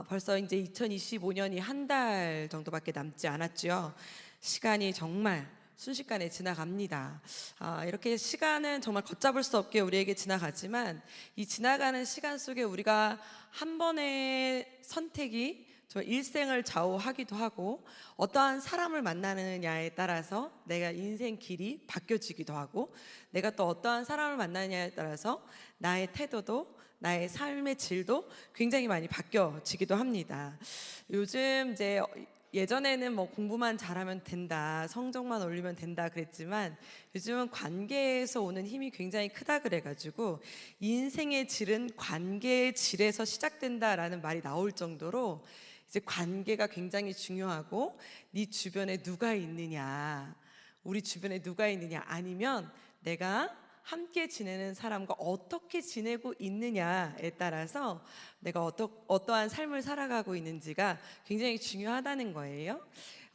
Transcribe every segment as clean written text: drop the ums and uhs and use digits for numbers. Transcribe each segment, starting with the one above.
벌써 이제 2025년이 한 달 정도밖에 남지 않았죠. 시간이 정말 순식간에 지나갑니다. 이렇게 시간은 정말 걷잡을 수 없게 우리에게 지나가지만 이 지나가는 시간 속에 우리가 한 번의 선택이 저 일생을 좌우하기도 하고 어떠한 사람을 만나느냐에 따라서 내가 인생 길이 바뀌어지기도 하고 내가 또 어떠한 사람을 만나느냐에 따라서 나의 태도도 나의 삶의 질도 굉장히 많이 바뀌어지기도 합니다. 요즘 이제 예전에는 뭐 공부만 잘하면 된다, 성적만 올리면 된다 그랬지만 요즘은 관계에서 오는 힘이 굉장히 크다 그래가지고 인생의 질은 관계의 질에서 시작된다라는 말이 나올 정도로 이제 관계가 굉장히 중요하고 네 주변에 누가 있느냐, 우리 주변에 누가 있느냐, 아니면 내가 함께 지내는 사람과 어떻게 지내고 있느냐에 따라서 내가 어떠한 삶을 살아가고 있는지가 굉장히 중요하다는 거예요.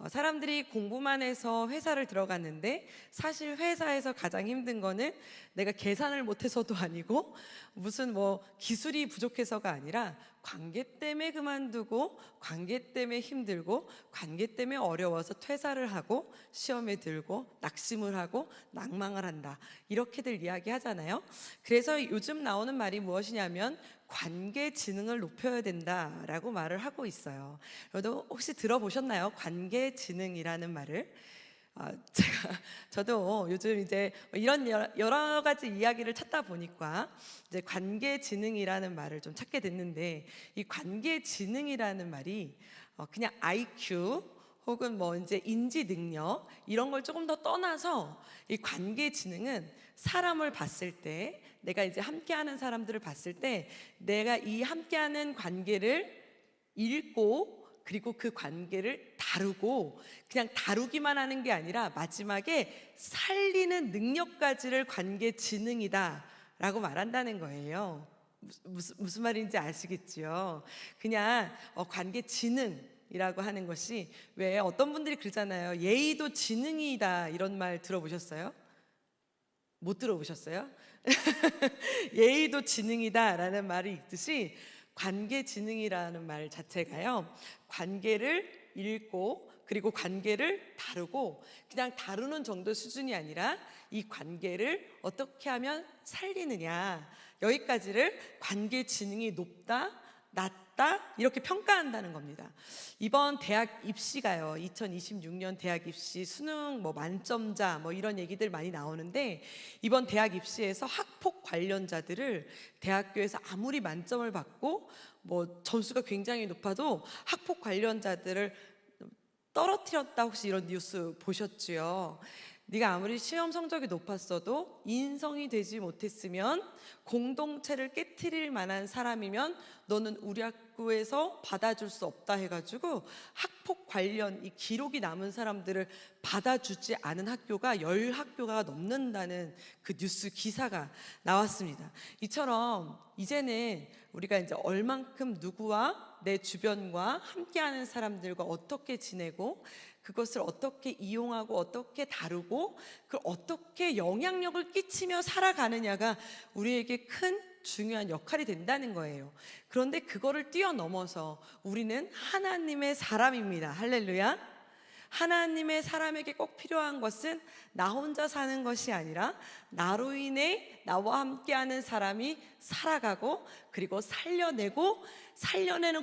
사람들이 공부만 해서 회사를 들어갔는데 사실 회사에서 가장 힘든 거는 내가 계산을 못해서도 아니고 무슨 뭐 기술이 부족해서가 아니라 관계 때문에 그만두고 관계 때문에 힘들고 관계 때문에 어려워서 퇴사를 하고 시험에 들고 낙심을 하고 낭망을 한다, 이렇게들 이야기하잖아요. 그래서 요즘 나오는 말이 무엇이냐면 관계 지능을 높여야 된다라고 말을 하고 있어요. 여러분 혹시 들어보셨나요? 관계 지능이라는 말을? 저도 요즘 이제 이런 여러 가지 이야기를 찾다 보니까 이제 관계 지능이라는 말을 좀 찾게 됐는데, 이 관계 지능이라는 말이 그냥 IQ 혹은 뭐 이제 인지 능력 이런 걸 조금 더 떠나서 이 관계 지능은 사람을 봤을 때, 내가 이제 함께하는 사람들을 봤을 때 내가 이 함께하는 관계를 읽고 그리고 그 관계를 다루고 그냥 다루기만 하는 게 아니라 마지막에 살리는 능력까지를 관계 지능이다 라고 말한다는 거예요. 무슨 말인지 아시겠지요? 그냥 관계 지능이라고 하는 것이, 왜 어떤 분들이 그러잖아요. 예의도 지능이다, 이런 말 들어보셨어요? 못 들어보셨어요? 예의도 지능이다 라는 말이 있듯이 관계 지능이라는 말 자체가요, 관계를 읽고 그리고 관계를 다루고 그냥 다루는 정도 수준이 아니라 이 관계를 어떻게 하면 살리느냐, 여기까지를 관계 지능이 높다, 낮다 이렇게 평가한다는 겁니다. 이번 대학 입시가요, 2026년 대학 입시 수능 뭐 만점자 뭐 이런 얘기들 많이 나오는데, 이번 대학 입시에서 학폭 관련자들을 대학교에서 아무리 만점을 받고 뭐 점수가 굉장히 높아도 학폭 관련자들을 떨어뜨렸다, 혹시 이런 뉴스 보셨지요? 네가 아무리 시험 성적이 높았어도 인성이 되지 못했으면, 공동체를 깨트릴 만한 사람이면 너는 우리 학교에서 받아줄 수 없다 해가지고 학폭 관련 이 기록이 남은 사람들을 받아주지 않은 학교가 10학교가 넘는다는 그 뉴스 기사가 나왔습니다. 이처럼 이제는 우리가 이제 얼만큼 누구와 내 주변과 함께하는 사람들과 어떻게 지내고 그것을 어떻게 이용하고 어떻게 다루고 그걸 어떻게 영향력을 끼치며 살아가느냐가 우리에게 큰 중요한 역할이 된다는 거예요. 그런데 그거를 뛰어넘어서 우리는 하나님의 사람입니다. 할렐루야. 하나님의 사람에게 꼭 필요한 것은 나 혼자 사는 것이 아니라 나로 인해 나와 함께하는 사람이 살아가고 그리고 살려내는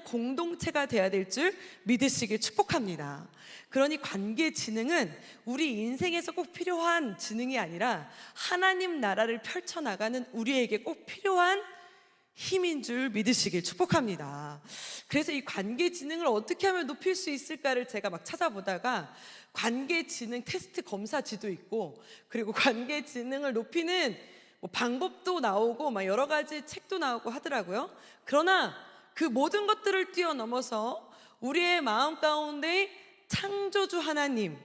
공동체가 되어야 될 줄 믿으시길 축복합니다. 그러니 관계 지능은 우리 인생에서 꼭 필요한 지능이 아니라 하나님 나라를 펼쳐나가는 우리에게 꼭 필요한 힘인 줄 믿으시길 축복합니다. 그래서 이 관계 지능을 어떻게 하면 높일 수 있을까를 제가 막 찾아보다가 관계 지능 테스트 검사지도 있고, 그리고 관계 지능을 높이는 뭐 방법도 나오고 막 여러 가지 책도 나오고 하더라고요. 그러나 그 모든 것들을 뛰어넘어서 우리의 마음 가운데 창조주 하나님,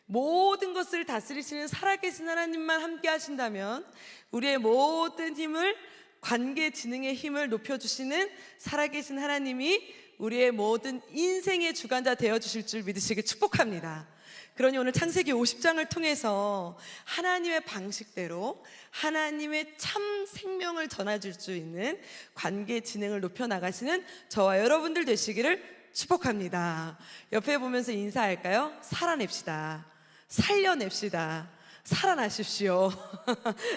모든 것을 다스리시는 살아계신 하나님만 함께 하신다면 우리의 모든 힘을 관계 지능의 힘을 높여주시는 살아계신 하나님이 우리의 모든 인생의 주관자 되어주실 줄 믿으시길 축복합니다. 그러니 오늘 창세기 50장을 통해서 하나님의 방식대로 하나님의 참 생명을 전해줄 수 있는 관계 지능을 높여나가시는 저와 여러분들 되시기를 축복합니다. 옆에 보면서 인사할까요? 살아냅시다. 살려냅시다. 살아나십시오.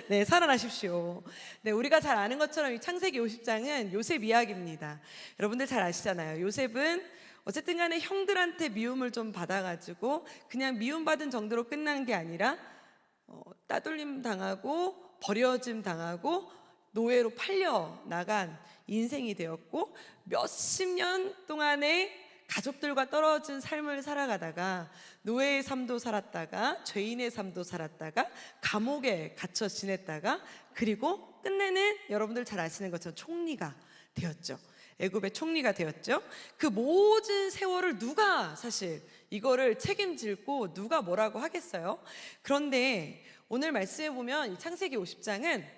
네, 살아나십시오. 네, 우리가 잘 아는 것처럼 이 창세기 50장은 요셉 이야기입니다. 여러분들 잘 아시잖아요. 요셉은 어쨌든 간에 형들한테 미움을 좀 받아가지고 그냥 미움받은 정도로 끝난 게 아니라 따돌림 당하고 버려짐 당하고 노예로 팔려 나간 인생이 되었고, 몇십 년 동안의 가족들과 떨어진 삶을 살아가다가 노예의 삶도 살았다가 죄인의 삶도 살았다가 감옥에 갇혀 지냈다가 그리고 끝내는 여러분들 잘 아시는 것처럼 총리가 되었죠. 애굽의 총리가 되었죠. 그 모든 세월을 누가 사실 이거를 책임질고 누가 뭐라고 하겠어요? 그런데 오늘 말씀해 보면 이 창세기 50장은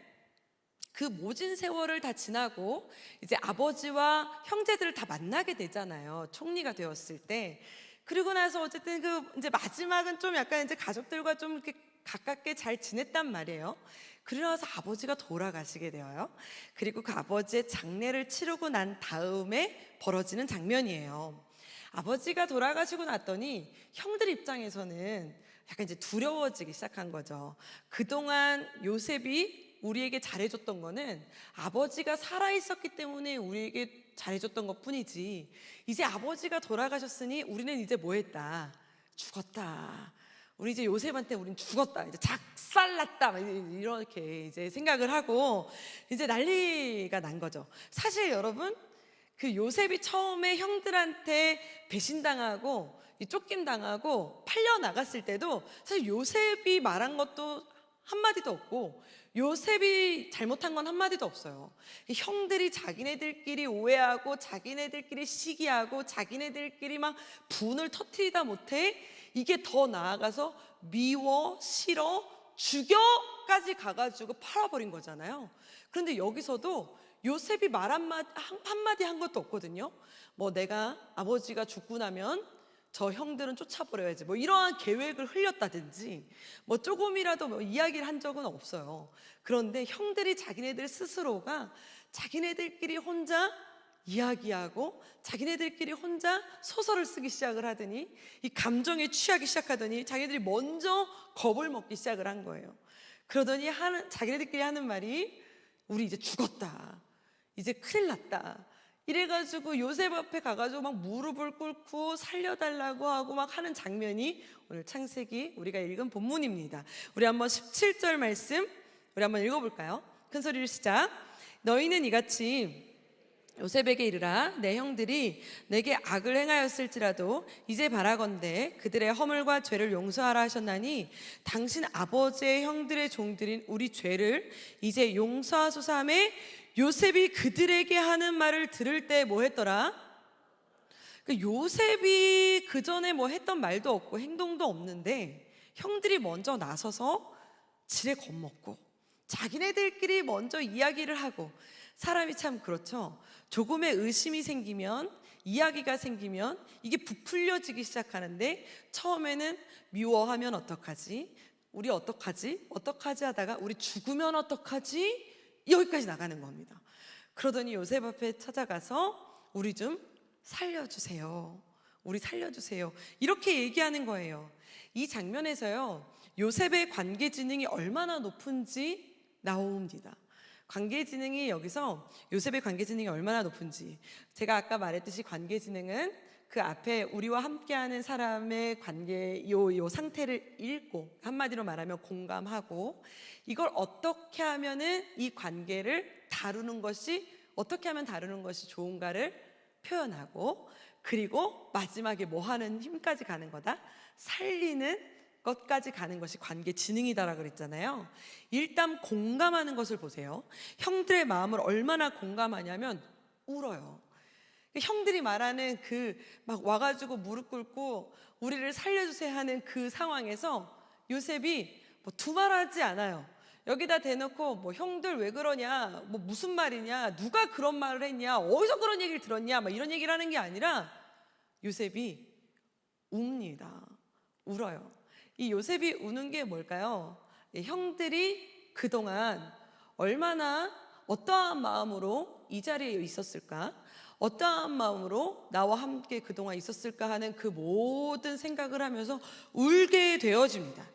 그 모진 세월을 다 지나고 이제 아버지와 형제들을 다 만나게 되잖아요. 총리가 되었을 때. 그리고 나서 어쨌든 그 이제 마지막은 좀 약간 이제 가족들과 좀 이렇게 가깝게 잘 지냈단 말이에요. 그러나서 아버지가 돌아가시게 되어요. 그리고 그 아버지의 장례를 치르고 난 다음에 벌어지는 장면이에요. 아버지가 돌아가시고 났더니 형들 입장에서는 약간 이제 두려워지기 시작한 거죠. 그동안 요셉이 우리에게 잘해줬던 거는 아버지가 살아있었기 때문에 우리에게 잘해줬던 것 뿐이지, 이제 아버지가 돌아가셨으니 우리는 이제 뭐 했다? 죽었다. 우리 이제 요셉한테 우린 죽었다. 이제 작살났다. 이렇게 이제 생각을 하고 이제 난리가 난 거죠. 사실 여러분, 그 요셉이 처음에 형들한테 배신당하고 쫓김당하고 팔려 나갔을 때도 사실 요셉이 말한 것도 한마디도 없고 요셉이 잘못한 건 한마디도 없어요. 형들이 자기네들끼리 오해하고 자기네들끼리 시기하고 자기네들끼리 막 분을 터뜨리다 못해 이게 더 나아가서 미워, 싫어, 죽여까지 가가지고 팔아버린 거잖아요. 그런데 여기서도 요셉이 말 한마디 한 것도 없거든요. 뭐 내가 아버지가 죽고 나면 저 형들은 쫓아버려야지, 뭐 이러한 계획을 흘렸다든지 뭐 조금이라도 뭐 이야기를 한 적은 없어요. 그런데 형들이 자기네들 스스로가 자기네들끼리 혼자 이야기하고 자기네들끼리 혼자 소설을 쓰기 시작을 하더니 이 감정에 취하기 시작하더니 자기들이 먼저 겁을 먹기 시작을 한 거예요. 그러더니 자기네들끼리 하는 말이 우리 이제 죽었다, 이제 큰일 났다, 이래가지고 요셉 앞에 가가지고 막 무릎을 꿇고 살려달라고 하고 막 하는 장면이 오늘 창세기 우리가 읽은 본문입니다. 우리 한번 17절 말씀 우리 한번 읽어볼까요? 큰 소리로 시작. 너희는 이같이 요셉에게 이르라. 내 형들이 내게 악을 행하였을지라도 이제 바라건대 그들의 허물과 죄를 용서하라 하셨나니 당신 아버지의 형들의 종들인 우리 죄를 이제 용서하소서 하매 요셉이 그들에게 하는 말을 들을 때 뭐 했더라? 요셉이 그 전에 뭐 했던 말도 없고 행동도 없는데 형들이 먼저 나서서 지레 겁먹고 자기네들끼리 먼저 이야기를 하고, 사람이 참 그렇죠. 조금의 의심이 생기면, 이야기가 생기면 이게 부풀려지기 시작하는데 처음에는 미워하면 어떡하지? 우리 어떡하지? 어떡하지 하다가 우리 죽으면 어떡하지? 여기까지 나가는 겁니다. 그러더니 요셉 앞에 찾아가서 우리 좀 살려주세요. 우리 살려주세요. 이렇게 얘기하는 거예요. 이 장면에서요, 요셉의 관계 지능이 얼마나 높은지 나옵니다. 관계 지능이 여기서 요셉의 관계 지능이 얼마나 높은지, 제가 아까 말했듯이 관계 지능은 그 앞에 우리와 함께하는 사람의 관계 요 상태를 읽고, 한마디로 말하면 공감하고, 이걸 어떻게 하면은 이 관계를 다루는 것이, 어떻게 하면 다루는 것이 좋은가를 표현하고, 그리고 마지막에 뭐 하는 힘까지 가는 거다? 살리는 것까지 가는 것이 관계 지능이다라고 그랬잖아요. 일단 공감하는 것을 보세요. 형들의 마음을 얼마나 공감하냐면 울어요. 형들이 말하는 막 와가지고 무릎 꿇고 우리를 살려주세요 하는 그 상황에서 요셉이 뭐 두말하지 않아요. 여기다 대놓고 뭐 형들 왜 그러냐, 뭐 무슨 말이냐, 누가 그런 말을 했냐, 어디서 그런 얘기를 들었냐, 막 이런 얘기를 하는 게 아니라 요셉이 웁니다. 울어요. 이 요셉이 우는 게 뭘까요? 형들이 그동안 얼마나 어떠한 마음으로 이 자리에 있었을까? 어떠한 마음으로 나와 함께 그동안 있었을까 하는 그 모든 생각을 하면서 울게 되어집니다.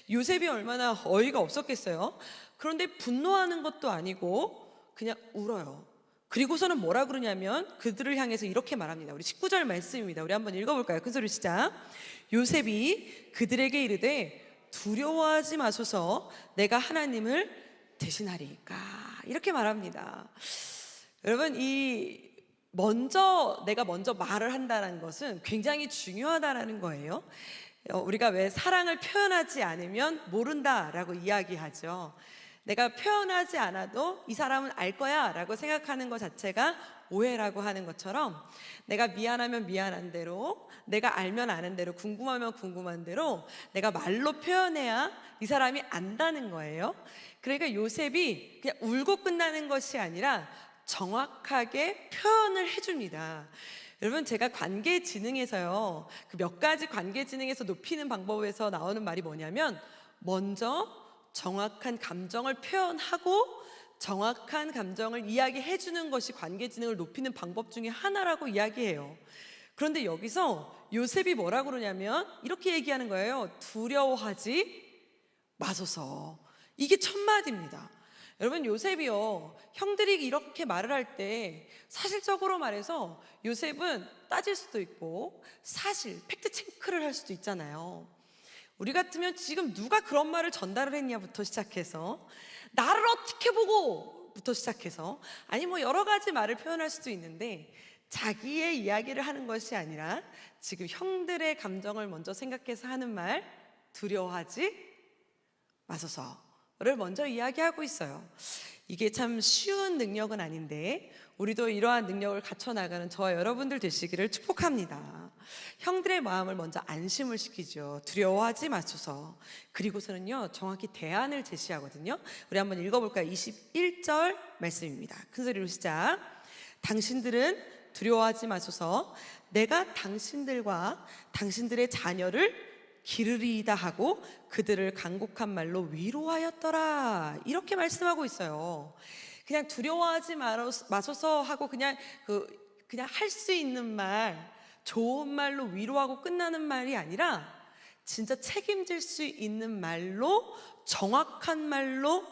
요셉이 얼마나 어이가 없었겠어요? 그런데 분노하는 것도 아니고 그냥 울어요. 그리고서는 뭐라 그러냐면 그들을 향해서 이렇게 말합니다. 우리 19절 말씀입니다. 우리 한번 읽어볼까요? 큰 소리 시작. 요셉이 그들에게 이르되 두려워하지 마소서, 내가 하나님을 대신하리이까. 이렇게 말합니다. 여러분, 내가 먼저 말을 한다는 것은 굉장히 중요하다는 거예요. 우리가 왜 사랑을 표현하지 않으면 모른다라고 이야기하죠. 내가 표현하지 않아도 이 사람은 알 거야 라고 생각하는 것 자체가 오해라고 하는 것처럼, 내가 미안하면 미안한 대로, 내가 알면 아는 대로, 궁금하면 궁금한 대로 내가 말로 표현해야 이 사람이 안다는 거예요. 그러니까 요셉이 그냥 울고 끝나는 것이 아니라 정확하게 표현을 해줍니다. 여러분, 제가 관계지능에서요, 그 몇 가지 관계지능에서 높이는 방법에서 나오는 말이 뭐냐면, 먼저 정확한 감정을 표현하고 정확한 감정을 이야기해 주는 것이 관계지능을 높이는 방법 중에 하나라고 이야기해요. 그런데 여기서 요셉이 뭐라 그러냐면 이렇게 얘기하는 거예요. 두려워하지 마소서. 이게 첫 마디입니다. 여러분, 요셉이요, 형들이 이렇게 말을 할 때 사실적으로 말해서 요셉은 따질 수도 있고 사실 팩트 체크를 할 수도 있잖아요. 우리 같으면 지금 누가 그런 말을 전달을 했냐부터 시작해서 나를 어떻게 보고 부터 시작해서, 아니 뭐 여러 가지 말을 표현할 수도 있는데 자기의 이야기를 하는 것이 아니라 지금 형들의 감정을 먼저 생각해서 하는 말, 두려워하지 마소서를 먼저 이야기하고 있어요. 이게 참 쉬운 능력은 아닌데 우리도 이러한 능력을 갖춰나가는 저와 여러분들 되시기를 축복합니다. 형들의 마음을 먼저 안심을 시키죠. 두려워하지 마소서. 그리고서는요, 정확히 대안을 제시하거든요. 우리 한번 읽어볼까요? 21절 말씀입니다. 큰 소리로 시작. 당신들은 두려워하지 마소서, 내가 당신들과 당신들의 자녀를 기르리이다 하고 그들을 간곡한 말로 위로하였더라. 이렇게 말씀하고 있어요. 그냥 두려워하지 마소서 하고 그냥 할 수 있는 말, 좋은 말로 위로하고 끝나는 말이 아니라 진짜 책임질 수 있는 말로, 정확한 말로,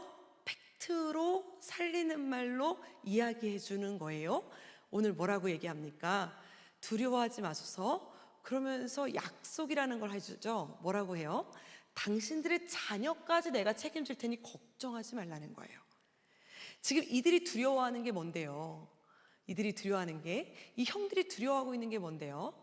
팩트로 살리는 말로 이야기해 주는 거예요. 오늘 뭐라고 얘기합니까? 두려워하지 마소서. 그러면서 약속이라는 걸 해주죠. 뭐라고 해요? 당신들의 자녀까지 내가 책임질 테니 걱정하지 말라는 거예요. 지금 이들이 두려워하는 게 뭔데요? 이들이 두려워하는 게, 이 형들이 두려워하고 있는 게 뭔데요?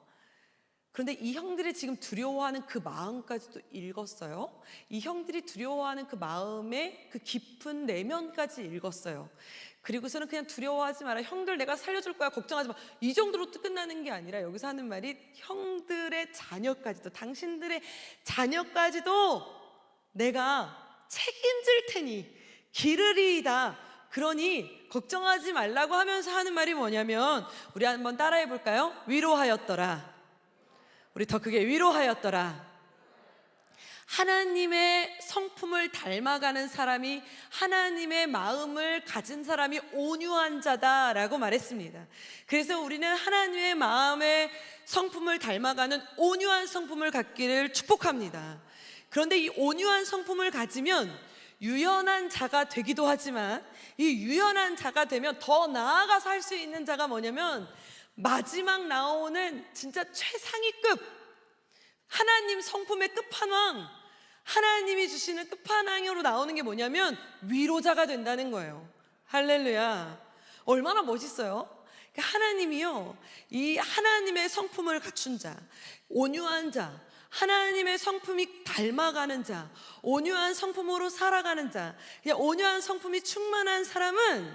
그런데 이 형들이 지금 두려워하는 그 마음까지도 읽었어요. 이 형들이 두려워하는 그 마음의 그 깊은 내면까지 읽었어요. 그리고서는 그냥 두려워하지 마라, 형들 내가 살려줄 거야, 걱정하지 마, 이 정도로 끝나는 게 아니라 여기서 하는 말이 형들의 자녀까지도, 당신들의 자녀까지도 내가 책임질 테니 기르리이다. 그러니 걱정하지 말라고 하면서 하는 말이 뭐냐면, 우리 한번 따라해 볼까요? 위로하였더라. 우리 더 크게, 위로하였더라. 하나님의 성품을 닮아가는 사람이, 하나님의 마음을 가진 사람이 온유한 자다라고 말했습니다. 그래서 우리는 하나님의 마음의 성품을 닮아가는 온유한 성품을 갖기를 축복합니다. 그런데 이 온유한 성품을 가지면 유연한 자가 되기도 하지만, 이 유연한 자가 되면 더 나아가서 할 수 있는 자가 뭐냐면, 마지막 나오는 진짜 최상위급, 하나님 성품의 끝판왕, 하나님이 주시는 끝판왕으로 나오는 게 뭐냐면 위로자가 된다는 거예요. 할렐루야. 얼마나 멋있어요. 하나님이요, 이 하나님의 성품을 갖춘 자, 온유한 자, 하나님의 성품이 닮아가는 자, 온유한 성품으로 살아가는 자, 그냥 온유한 성품이 충만한 사람은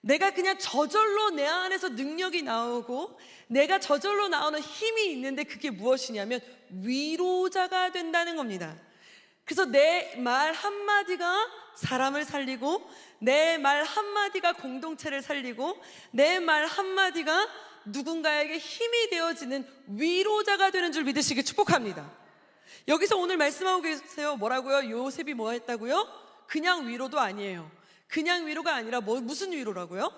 내가 그냥 저절로 내 안에서 능력이 나오고 내가 저절로 나오는 힘이 있는데, 그게 무엇이냐면 위로자가 된다는 겁니다. 그래서 내 말 한마디가 사람을 살리고, 내 말 한마디가 공동체를 살리고, 내 말 한마디가 누군가에게 힘이 되어지는 위로자가 되는 줄 믿으시길 축복합니다. 여기서 오늘 말씀하고 계세요. 뭐라고요? 요셉이 뭐 했다고요? 그냥 위로도 아니에요. 그냥 위로가 아니라 무슨 위로라고요?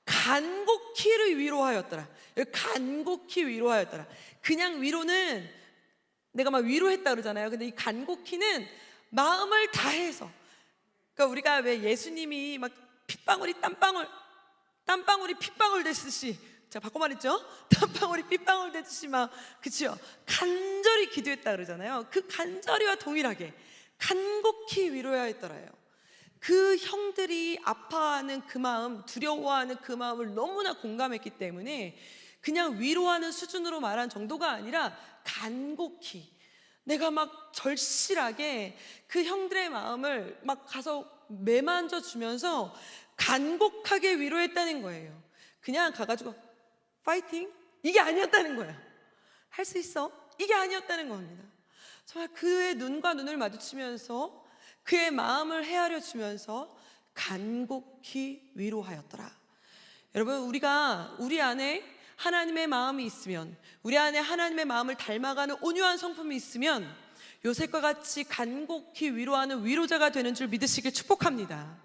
간곡히를 위로하였더라. 간곡히 위로하였더라. 그냥 위로는 내가 막 위로했다 그러잖아요. 근데 이 간곡히는 마음을 다해서, 그러니까 우리가 왜 예수님이 막 핏방울이 땀방울이 핏방울 되듯이, 제가 바꿔 말했죠? 땀방울이 핏방울 되듯이 막, 그치요? 간절히 기도했다 그러잖아요. 그 간절히와 동일하게 간곡히 위로하였더라요. 그 형들이 아파하는 그 마음, 두려워하는 그 마음을 너무나 공감했기 때문에 그냥 위로하는 수준으로 말한 정도가 아니라 간곡히, 내가 막 절실하게 그 형들의 마음을 막 가서 매만져 주면서 간곡하게 위로했다는 거예요. 그냥 가가지고 파이팅? 이게 아니었다는 거예요. 할 수 있어? 이게 아니었다는 겁니다. 정말 그의 눈과 눈을 마주치면서 그의 마음을 헤아려 주면서 간곡히 위로하였더라. 여러분, 우리가 우리 안에 하나님의 마음이 있으면, 우리 안에 하나님의 마음을 닮아가는 온유한 성품이 있으면 요셉과 같이 간곡히 위로하는 위로자가 되는 줄 믿으시길 축복합니다.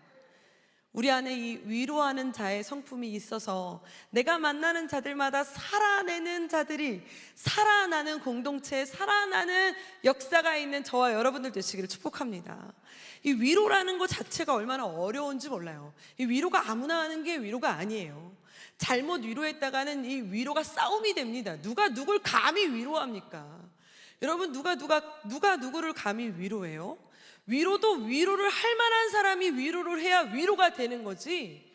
우리 안에 이 위로하는 자의 성품이 있어서 내가 만나는 자들마다 살아내는 자들이, 살아나는 공동체, 살아나는 역사가 있는 저와 여러분들 되시기를 축복합니다. 이 위로라는 것 자체가 얼마나 어려운지 몰라요. 이 위로가 아무나 하는 게 위로가 아니에요. 잘못 위로했다가는 이 위로가 싸움이 됩니다. 누가 누굴 감히 위로합니까? 여러분, 누가 누구를 감히 위로해요? 위로도 위로를 할 만한 사람이 위로를 해야 위로가 되는 거지,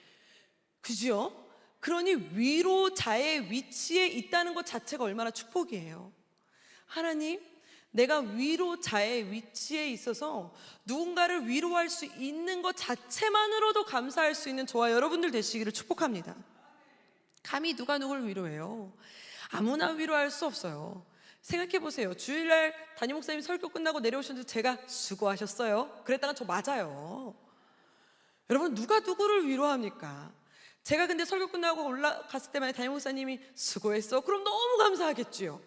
그죠? 그러니 위로자의 위치에 있다는 것 자체가 얼마나 축복이에요. 하나님, 내가 위로자의 위치에 있어서 누군가를 위로할 수 있는 것 자체만으로도 감사할 수 있는 저와 여러분들 되시기를 축복합니다. 감히 누가 누굴 위로해요? 아무나 위로할 수 없어요. 생각해 보세요. 주일날 담임 목사님 설교 끝나고 내려오셨는데 제가 수고하셨어요 그랬다가 저 맞아요. 여러분, 누가 누구를 위로합니까? 제가 근데 설교 끝나고 올라갔을 때만 담임 목사님이 수고했어, 그럼 너무 감사하겠지요,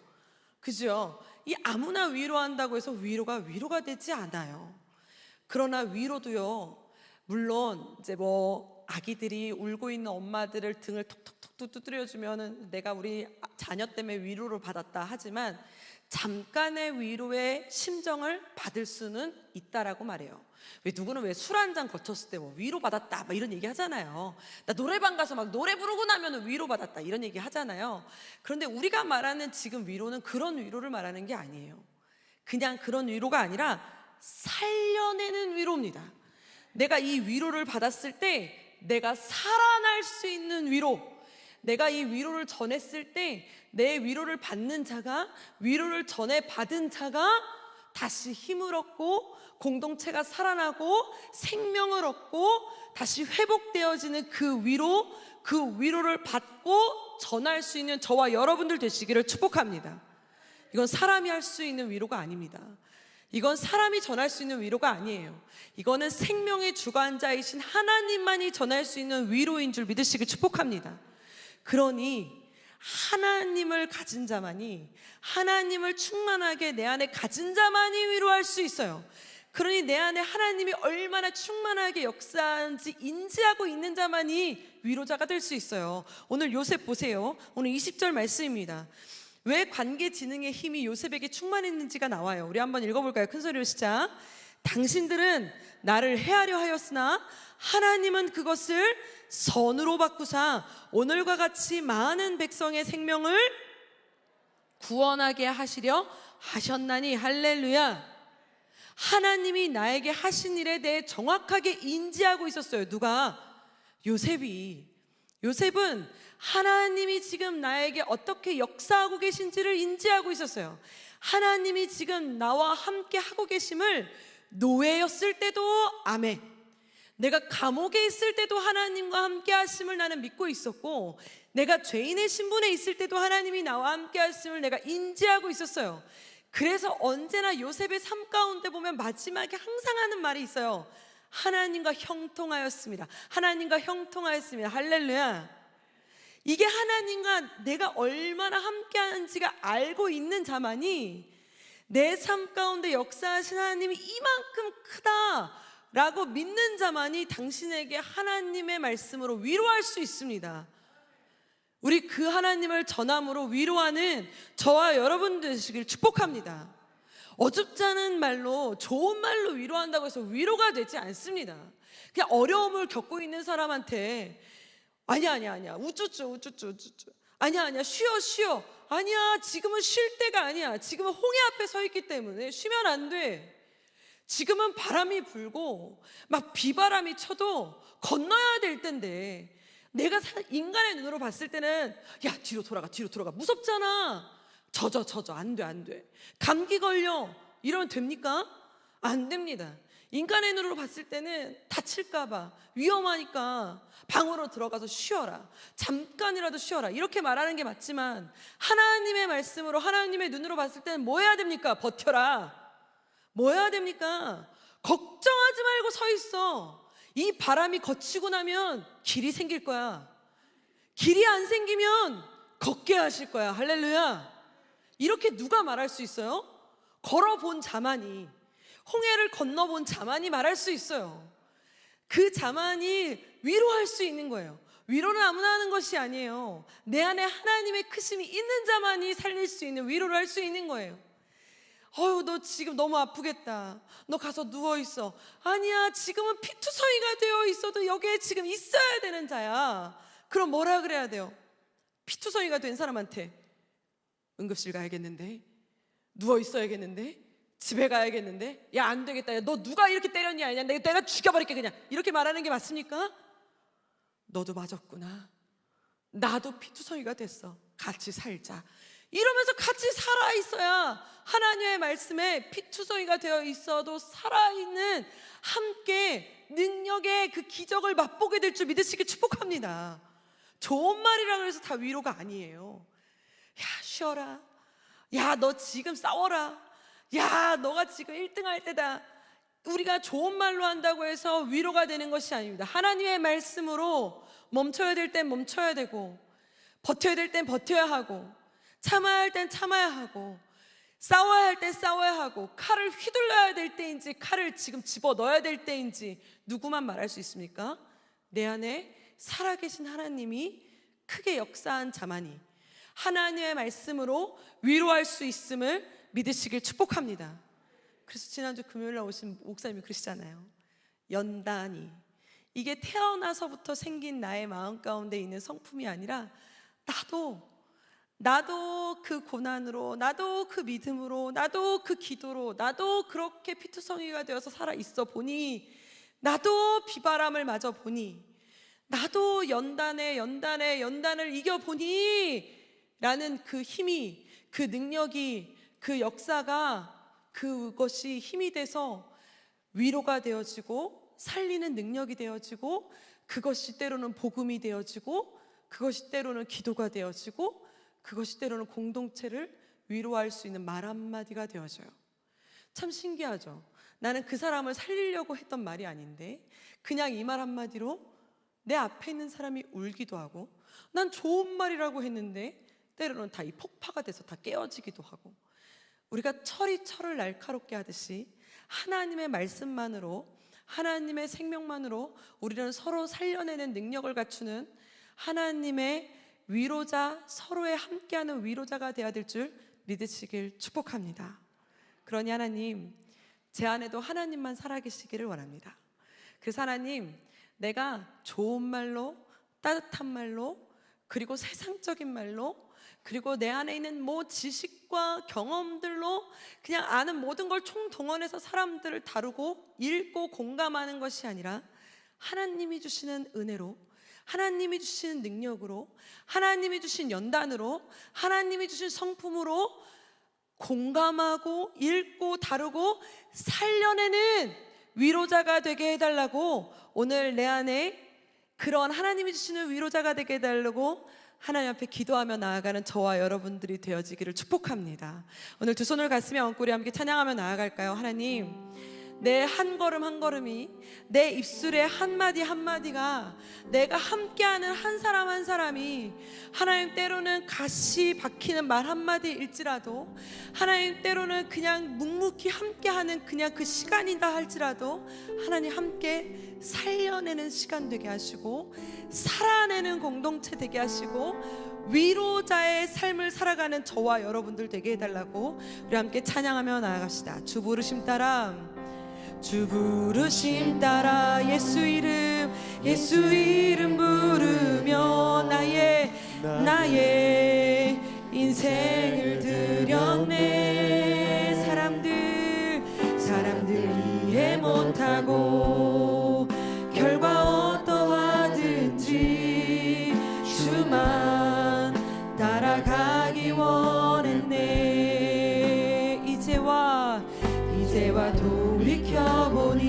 그죠? 이 아무나 위로한다고 해서 위로가 되지 않아요. 그러나 위로도요, 물론 이제 뭐 아기들이 울고 있는 엄마들을 등을 톡톡톡 두드려주면은 내가 우리 자녀 때문에 위로를 받았다 하지만 잠깐의 위로의 심정을 받을 수는 있다라고 말해요. 누구는 왜 술 한 잔 거쳤을 때 뭐 위로 받았다 막 이런 얘기 하잖아요. 나 노래방 가서 막 노래 부르고 나면 위로 받았다 이런 얘기 하잖아요. 그런데 우리가 말하는 지금 위로는 그런 위로를 말하는 게 아니에요. 그냥 그런 위로가 아니라 살려내는 위로입니다. 내가 이 위로를 받았을 때 내가 살아날 수 있는 위로, 내가 이 위로를 전했을 때 내 위로를 받는 자가, 위로를 전해 받은 자가 다시 힘을 얻고 공동체가 살아나고 생명을 얻고 다시 회복되어지는 그 위로를 받고 전할 수 있는 저와 여러분들 되시기를 축복합니다. 이건 사람이 할 수 있는 위로가 아닙니다. 이건 사람이 전할 수 있는 위로가 아니에요. 이거는 생명의 주관자이신 하나님만이 전할 수 있는 위로인 줄 믿으시길 축복합니다. 그러니 하나님을 가진 자만이, 하나님을 충만하게 내 안에 가진 자만이 위로할 수 있어요. 그러니 내 안에 하나님이 얼마나 충만하게 역사하는지 인지하고 있는 자만이 위로자가 될 수 있어요. 오늘 요셉 보세요. 오늘 20절 말씀입니다. 왜 관계지능의 힘이 요셉에게 충만했는지가 나와요. 우리 한번 읽어볼까요? 큰 소리로 시작. 당신들은 나를 해하려 하였으나 하나님은 그것을 선으로 바꾸사 오늘과 같이 많은 백성의 생명을 구원하게 하시려 하셨나니. 할렐루야. 하나님이 나에게 하신 일에 대해 정확하게 인지하고 있었어요. 누가? 요셉은 하나님이 지금 나에게 어떻게 역사하고 계신지를 인지하고 있었어요. 하나님이 지금 나와 함께 하고 계심을 노예였을 때도 아멘, 내가 감옥에 있을 때도 하나님과 함께 하심을 나는 믿고 있었고, 내가 죄인의 신분에 있을 때도 하나님이 나와 함께 하심을 내가 인지하고 있었어요. 그래서 언제나 요셉의 삶 가운데 보면 마지막에 항상 하는 말이 있어요. 하나님과 형통하였습니다. 하나님과 형통하였습니다. 할렐루야. 이게 하나님과 내가 얼마나 함께하는지가 알고 있는 자만이 내 삶 가운데 역사하신 하나님이 이만큼 크다라고 믿는 자만이 당신에게 하나님의 말씀으로 위로할 수 있습니다. 우리 그 하나님을 전함으로 위로하는 저와 여러분 되시길 축복합니다. 어줍지 않은 말로, 좋은 말로 위로한다고 해서 위로가 되지 않습니다. 그냥 어려움을 겪고 있는 사람한테 아니야 우쭈쭈 아니야 쉬어 아니야 지금은 쉴 때가 아니야, 지금은 홍해 앞에 서 있기 때문에 쉬면 안 돼, 지금은 바람이 불고 막 비바람이 쳐도 건너야 될 텐데, 내가 인간의 눈으로 봤을 때는 야 뒤로 돌아가 무섭잖아, 젖어 안 돼 감기 걸려 이러면 됩니까? 안 됩니다. 인간의 눈으로 봤을 때는 다칠까봐 위험하니까 방으로 들어가서 쉬어라, 잠깐이라도 쉬어라 이렇게 말하는 게 맞지만, 하나님의 말씀으로 하나님의 눈으로 봤을 때는 뭐 해야 됩니까? 버텨라. 뭐 해야 됩니까? 걱정하지 말고 서 있어. 이 바람이 거치고 나면 길이 생길 거야. 길이 안 생기면 걷게 하실 거야. 할렐루야. 이렇게 누가 말할 수 있어요? 걸어본 자만이, 홍해를 건너본 자만이 말할 수 있어요. 그 자만이 위로할 수 있는 거예요. 위로는 아무나 하는 것이 아니에요. 내 안에 하나님의 크심이 있는 자만이 살릴 수 있는 위로를 할 수 있는 거예요. 너 지금 너무 아프겠다, 너 가서 누워있어. 아니야, 지금은 피투성이가 되어 있어도 여기에 지금 있어야 되는 자야. 그럼 뭐라 그래야 돼요? 피투성이가 된 사람한테 응급실 가야겠는데, 누워있어야겠는데, 집에 가야겠는데, 야 안 되겠다, 야, 너 누가 이렇게 때렸냐, 내가 죽여버릴게 그냥, 이렇게 말하는 게 맞습니까? 너도 맞았구나, 나도 피투성이가 됐어, 같이 살자 이러면서 같이 살아있어야 하나님의 말씀에 피투성이가 되어 있어도 살아있는, 함께 능력의 그 기적을 맛보게 될 줄 믿으시길 축복합니다. 좋은 말이라고 해서 다 위로가 아니에요. 야 쉬어라, 야 너 지금 싸워라, 야 너가 지금 1등 할 때다, 우리가 좋은 말로 한다고 해서 위로가 되는 것이 아닙니다. 하나님의 말씀으로 멈춰야 될 땐 멈춰야 되고, 버텨야 될 땐 버텨야 하고, 참아야 할 땐 참아야 하고, 싸워야 할 땐 싸워야 하고, 칼을 휘둘러야 될 때인지 칼을 지금 집어넣어야 될 때인지 누구만 말할 수 있습니까? 내 안에 살아계신 하나님이 크게 역사한 자만이 하나님의 말씀으로 위로할 수 있음을 믿으시길 축복합니다. 그래서 지난주 금요일날 오신 목사님이 그러시잖아요. 연단이, 이게 태어나서부터 생긴 나의 마음 가운데 있는 성품이 아니라 나도 그 고난으로, 나도 그 믿음으로, 나도 그 기도로, 나도 그렇게 피투성이가 되어서 살아있어 보니, 나도 비바람을 맞아 보니, 나도 연단을 이겨보니 라는 그 힘이, 그 능력이, 그 역사가, 그것이 힘이 돼서 위로가 되어지고 살리는 능력이 되어지고, 그것이 때로는 복음이 되어지고, 그것이 때로는 기도가 되어지고, 그것이 때로는 공동체를 위로할 수 있는 말 한마디가 되어져요. 참 신기하죠. 나는 그 사람을 살리려고 했던 말이 아닌데 그냥 이 말 한마디로 내 앞에 있는 사람이 울기도 하고, 난 좋은 말이라고 했는데 때로는 다 이 폭파가 돼서 다 깨어지기도 하고, 우리가 철을 날카롭게 하듯이 하나님의 말씀만으로, 하나님의 생명만으로 우리는 서로 살려내는 능력을 갖추는 하나님의 위로자, 서로의 함께하는 위로자가 되어야 될 줄 믿으시길 축복합니다. 그러니 하나님, 제 안에도 하나님만 살아계시기를 원합니다. 그래서 하나님, 내가 좋은 말로, 따뜻한 말로, 그리고 세상적인 말로, 그리고 내 안에 있는 지식과 경험들로 그냥 아는 모든 걸 총동원해서 사람들을 다루고 읽고 공감하는 것이 아니라, 하나님이 주시는 은혜로, 하나님이 주시는 능력으로, 하나님이 주신 연단으로, 하나님이 주신 성품으로 공감하고 읽고 다루고 살려내는 위로자가 되게 해달라고, 오늘 내 안에 그런 하나님이 주시는 위로자가 되게 해달라고 하나님 앞에 기도하며 나아가는 저와 여러분들이 되어지기를 축복합니다. 오늘 두 손을 가슴에 얹고 우리 함께 찬양하며 나아갈까요? 하나님, 내 한 걸음 한 걸음이, 내 입술의 한마디 한마디가, 내가 함께하는 한 사람 한 사람이 하나님 때로는 가시 박히는 말 한마디일지라도, 하나님 때로는 그냥 묵묵히 함께하는 그냥 그 시간이다 할지라도 하나님 함께 살려내는 시간 되게 하시고 살아내는 공동체 되게 하시고 위로자의 삶을 살아가는 저와 여러분들 되게 해달라고 우리 함께 찬양하며 나아갑시다. 주 부르심 따라, 주 부르심 따라 예수 이름 부르며 나의 인생을 드렸네. 사람들 이해 못하고 결과 어떠하든지 주만 따라가기 원했네. 이제와 돌이켜보니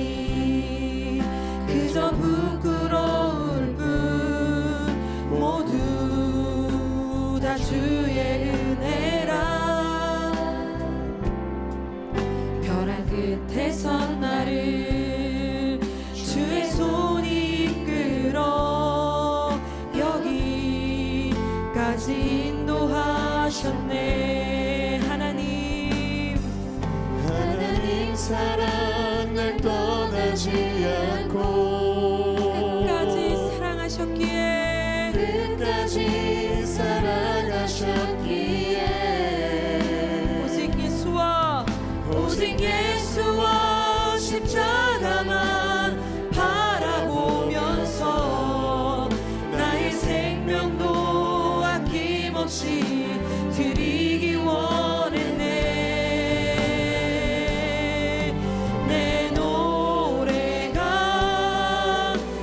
그저 부끄러울 뿐 모두 다 주의 은혜라. 벼랑 끝에 선 나를 주의 손이 이끌어 여기까지 인도하셨네. 하나님 사랑 날 떠나지 않고 끝까지 사랑하셨기에 오직 예수와 십자가만 바라보면서 나의 생명도 아낌없이 드리기 원했네. 내 노래가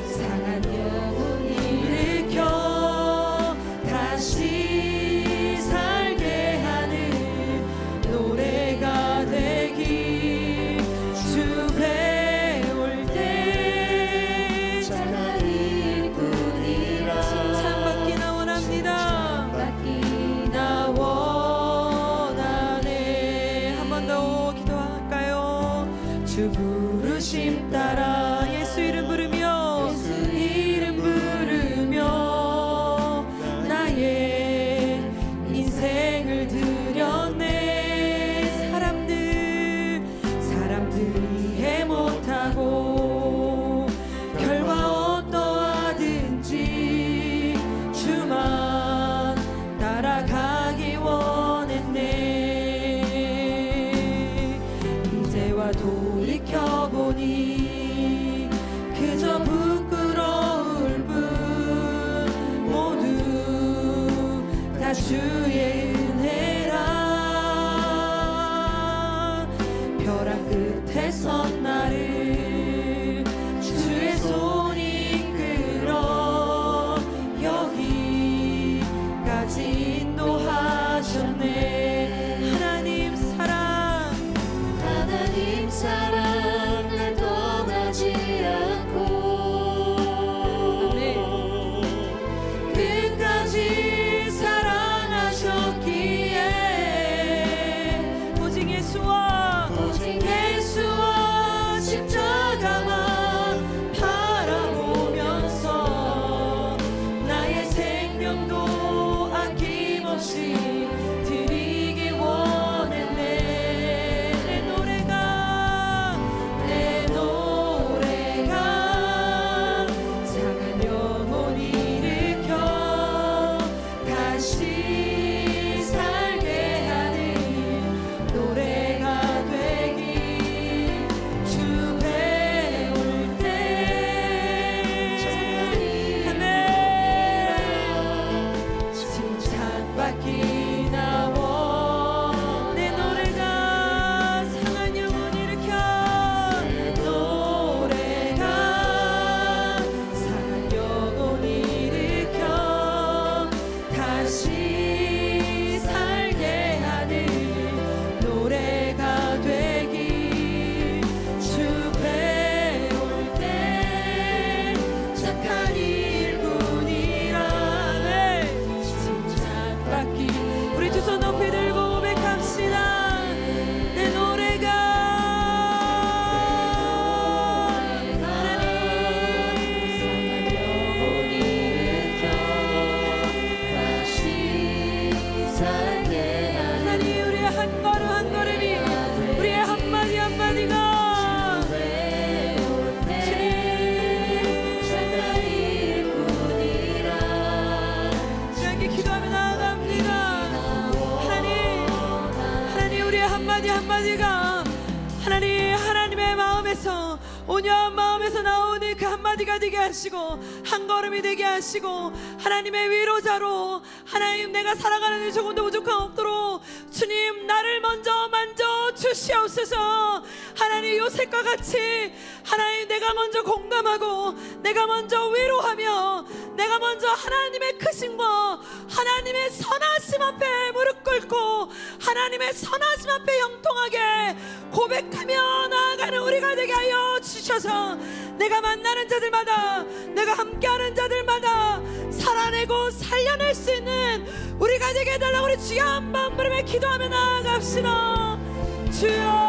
상한 영혼 일으켜 다시 살게 하는 노래가 되길. 주 배울 때 착한 일뿐이라 칭찬받기 나 원합니다. 나 원하네. 한 번 더 기도할까요? 주 부르심 따라 예수 이름 부르며 나의 인생을 드렸네. 사람들 이해 못하고 결과 어떠하든지 주만 따라가기 원했네. 이제와 돌이켜보니 그저 부끄러울 뿐 모두 다 주의 은혜라. 벼랑 끝에 선 나를 주의 손이 이끌어 여기까지 인도하셨네. 하나님 사랑 날 떠나지 않고 끝까지 사랑하셨기에 한마디 한마디가 하나님의 마음에서, 온유한 마음에서 나오는 그 한마디가 되게 하시고, 한 걸음이 되게 하시고, 하나님의 위로자로, 하나님 내가 살아가는 데 조금도 부족함 없도록 주님 나를 먼저 만져 주시옵소서. 하나님 요셉과 같이 하나님 내가 먼저 공감하고, 내가 먼저 위로하며, 내가 먼저 하나님의 크심과 하나님의 선하심 앞에 무릎 꿇고, 하나님의 선하심 앞에 형통하게 고백하며 나아가는 우리가 되게 하여 주셔서, 내가 만나는 자들마다, 내가 함께하는 자들마다 살아내고 살려낼 수 있는 우리가 되게 해달라고 우리 주여 한번 부르며 기도하며 나아갑시다. 주여